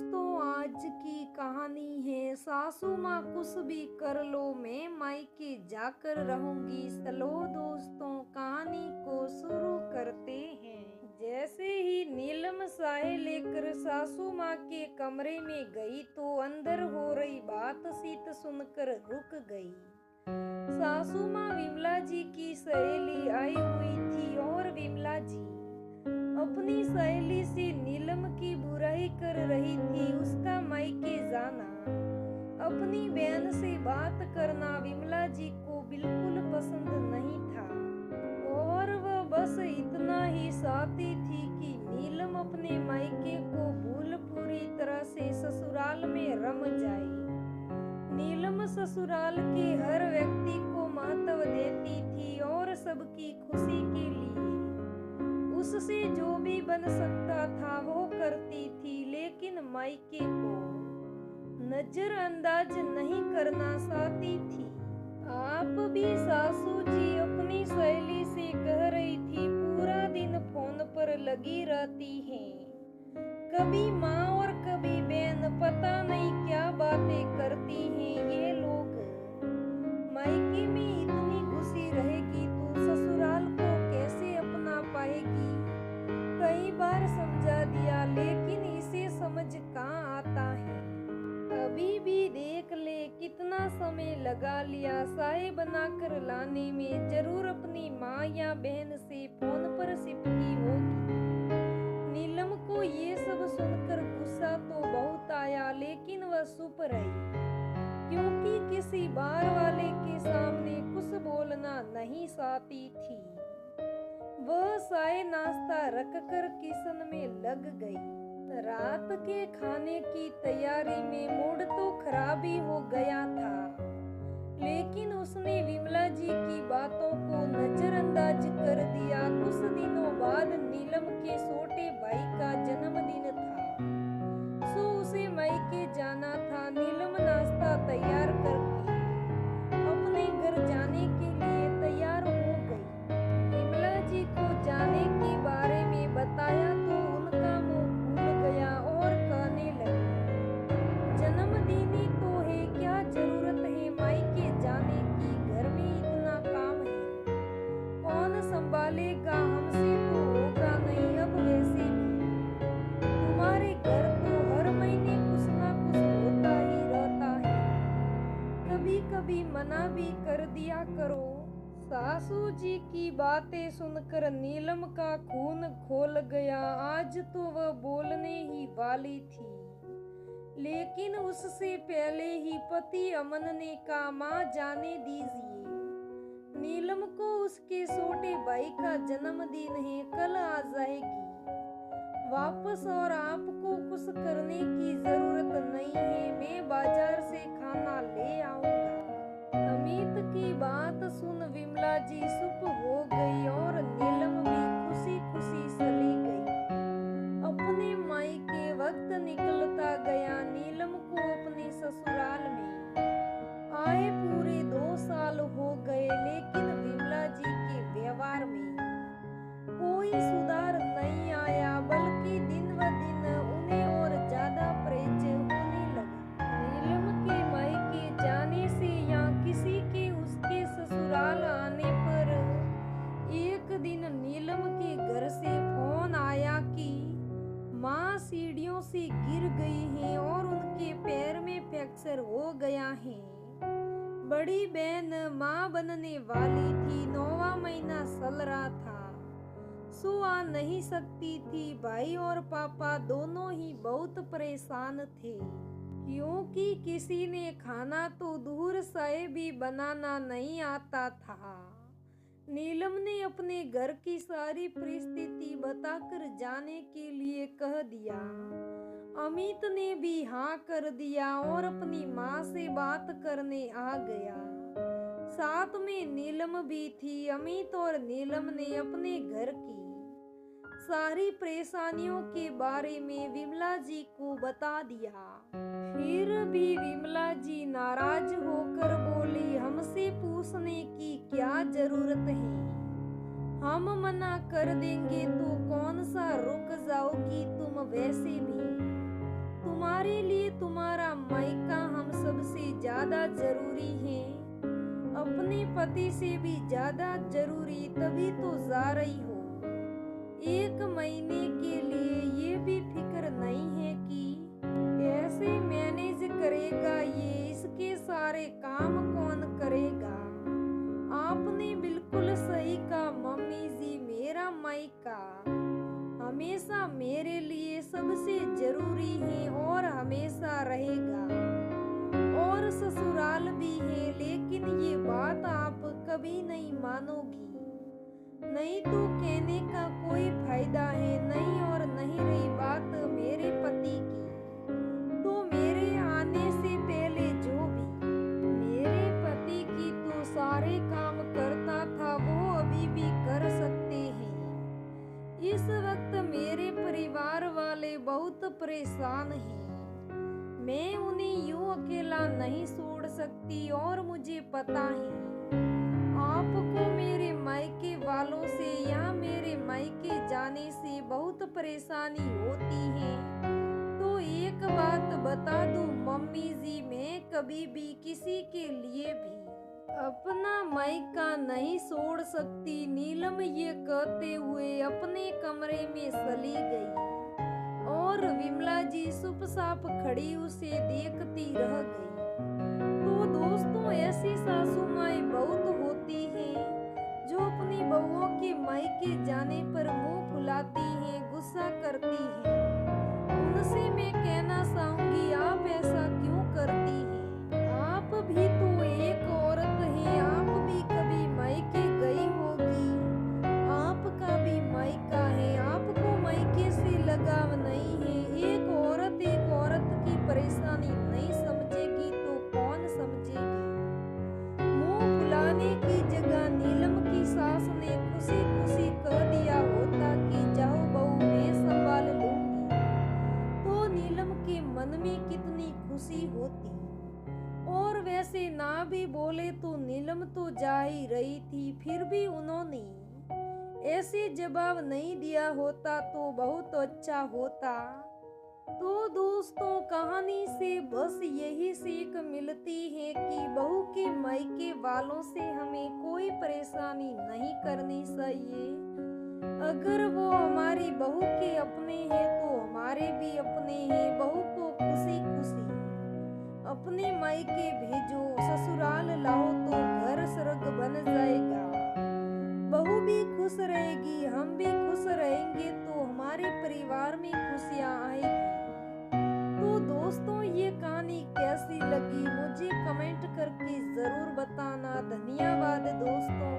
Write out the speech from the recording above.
दोस्तों, आज की कहानी है सासू माँ कुछ भी कर लो, मैं मायके जाकर रहूंगी। चलो दोस्तों, कहानी को शुरू करते हैं। जैसे ही नीलम साय लेकर सासू माँ के कमरे में गई तो अंदर हो रही बातचीत सुनकर रुक गई। सासू माँ विमला जी की सहेली आई हुई थी और विमला जी अपनी सहेली से नीलम की बुराई कर रही थी। उसका मायके जाना, अपनी बहन से बात करना विमला जी को बिल्कुल पसंद नहीं था और वह बस इतना ही चाहती थी कि नीलम अपने मायके को भूल पूरी तरह से ससुराल में रम जाए। नीलम ससुराल के हर व्यक्ति को महत्व देती थी और सबकी खुशी के लिए उससे जो भी बन सकता था वो करती थी, लेकिन मायके को नजरअंदाज नहीं करना चाहती थी। आप भी सासू जी अपनी सहेली से कह रही थी, पूरा दिन फोन पर लगी रहती हैं, कभी माँ और कभी बहन, पता नहीं क्या बातें करती हैं ये लोग। मायके में इतनी खुशी रहेगी तो ससुराल को कैसे अपना पाएगी। कई बार समझा दिया लेकिन इसे समझ कहाँ आता है। अभी भी देख ले कितना समय लगा लिया चाय बनाकर लाने में, जरूर अपनी माँ या बहन से फोन पर चिपकी होगी। नीलम को ये सब सुनकर गुस्सा तो बहुत आया, लेकिन वह चुप रही क्योंकि किसी बार वाले के सामने कुछ बोलना नहीं चाहती थी। वह चाय नाश्ता रखकर किचन में लग गई। रात के खाने की तैयारी में मूड तो खराब ही हो गया था, लेकिन उसने विमला जी की बातों को नजरअंदाज कर दिया। कुछ दिनों बाद नीलम के छोटे भाई का जन्मदिन था, सो उसे मायके जाना था। नीलम नाश्ता तैयार करके अपने घर जाने के लिए तैयार हो गई। विमला जी को जाने के बारे में बताया तो उनका मुंह फूल गया और कहने लगी, जन्मदिन ही तो है, क्या जरूरत है मायके जाने की, घर में इतना काम है, कौन संभालेगा, हमसे तो होगा नहीं। अब वैसे भी तुम्हारे घर तो हर महीने कुछ ना कुछ होता ही रहता है, कभी कभी मना भी कर दिया करो। सासू जी की बातें सुनकर नीलम का खून खोल गया। आज तो वह बोलने ही वाली थी, लेकिन उससे पहले ही पति अमन ने कहा, माँ जाने दीजिए, नीलम को उसके छोटे भाई का जन्मदिन है, कल आ जाएगी वापस और आपको कुछ करने की जरूरत नहीं है, मैं बाजार से खाना ले आऊंगा। अमित की बात सुन विमला जी चुप हो गई और नीलम भी खुशी खुशी चली गई अपने मायके। वक्त निकलता गया। नीलम को अपने ससुराल में आए पूरे 2 साल हो गए, लेकिन विमला जी के व्यवहार में कोई सुधार नहीं आया, बल्कि दिन ब दिन उन्हें और ज्यादा परहेज होने लगा। नीलम के मायके जाने से या किसी के उसके ससुराल आने पर एक दिन नीलम के घर से फोन आया कि माँ सीढ़ियों से गिर गई हैं और उनके पैर में फ्रैक्चर हो गया है। बड़ी बहन माँ बनने वाली थी, 9वां महीना चल रहा था, सो आ नहीं सकती थी। भाई और पापा दोनों ही बहुत परेशान थे क्योंकि किसी ने खाना तो दूर से भी बनाना नहीं आता था। नीलम ने अपने घर की सारी परिस्थिति बताकर जाने के लिए कह दिया। अमित ने भी हाँ कर दिया और अपनी माँ से बात करने आ गया। साथ में नीलम भी थी। अमित और नीलम ने अपने घर की सारी परेशानियों के बारे में विमला जी को बता दिया। फिर भी विमला जी नाराज होकर बोली, हमसे पूछने की क्या जरूरत है, हम मना कर देंगे तो कौन सा रुक जाओगी तुम, वैसे भी तुम्हारे हमारे लिए तुम्हारा मायका हम सबसे ज्यादा जरूरी है, अपने पति से भी ज्यादा जरूरी, तभी तो जा रही हो। 1 महीने के लिए ये भी फिक्र नहीं है कि कैसे मैनेज करेगा, ये इसके सारे काम कौन करेगा। आपने बिल्कुल सही कहा मम्मी जी, मेरा मायका हमेशा मेरे लिए सबसे जरूरी है और हमेशा रहेगा, और ससुराल भी है, लेकिन ये बात आप कभी नहीं मानोगी। नहीं तो कहने का कोई फायदा है नहीं। और नहीं रही बात मेरे पति की, तो मेरे आने से पहले जो भी मेरे पति की तो सारे काम करता था वो अभी भी कर सकते हैं। इस वक्त मेरे परिवार वाले बहुत परेशान हैं, मैं उन्हें यूं अकेला नहीं छोड़ सकती, और मुझे पता है आपको मेरे मायके वालों से या मेरे मायके जाने से बहुत परेशानी होती है। तो एक बात बता दूं मम्मी जी, मैं कभी भी किसी के लिए भी अपना मायका नहीं छोड़ सकती। नीलम ये कहते हुए अपने कमरे में चली गई, और विमला जी चुपचाप खड़ी उसे देखती रह गई। तो दोस्तों, ऐसी सासू माएं बहुत होती हैं जो अपनी बहुओं के मायके जाने पर मुंह फुलाती हैं, गुस्सा करती हैं। उनसे मैं कहना चाहूंगी, आप ऐसा क्यों करती हैं? आप भी तो एक औरत हैं, आप भी कभी मायके गई होगी, आपका भी मायका है, आपको मायके से लगाव नहीं है। एक औरत की परेशानी नहीं समझेगी तो कौन समझेगी। मुंह फुलाने की जगह नीलम की सास ने खुशी खुशी कह दिया होता कि जाओ बहू, मैं संभाल लूंगी, तो नीलम के मन में कितनी खुशी होती। और वैसे ना भी बोले तो नीलम तो जा ही रही थी, फिर भी उन्होंने ऐसे जवाब नहीं दिया होता तो बहुत अच्छा होता। तो दोस्तों, कहानी से बस यही सीख मिलती है कि बहू के मायके वालों से हमें कोई परेशानी नहीं करनी चाहिए। अगर वो हमारी बहू के अपने हैं तो हमारे भी अपने हैं। बहू को खुशी खुशी अपने मायके भेजो, ससुराल लाओ तो घर स्वर्ग बन जाएगा। बहू भी खुश रहेगी, हम भी खुश रहेंगे, तो हमारे परिवार में खुशियां आएगी। तो दोस्तों, ये कहानी कैसी लगी मुझे कमेंट करके जरूर बताना। धन्यवाद दोस्तों।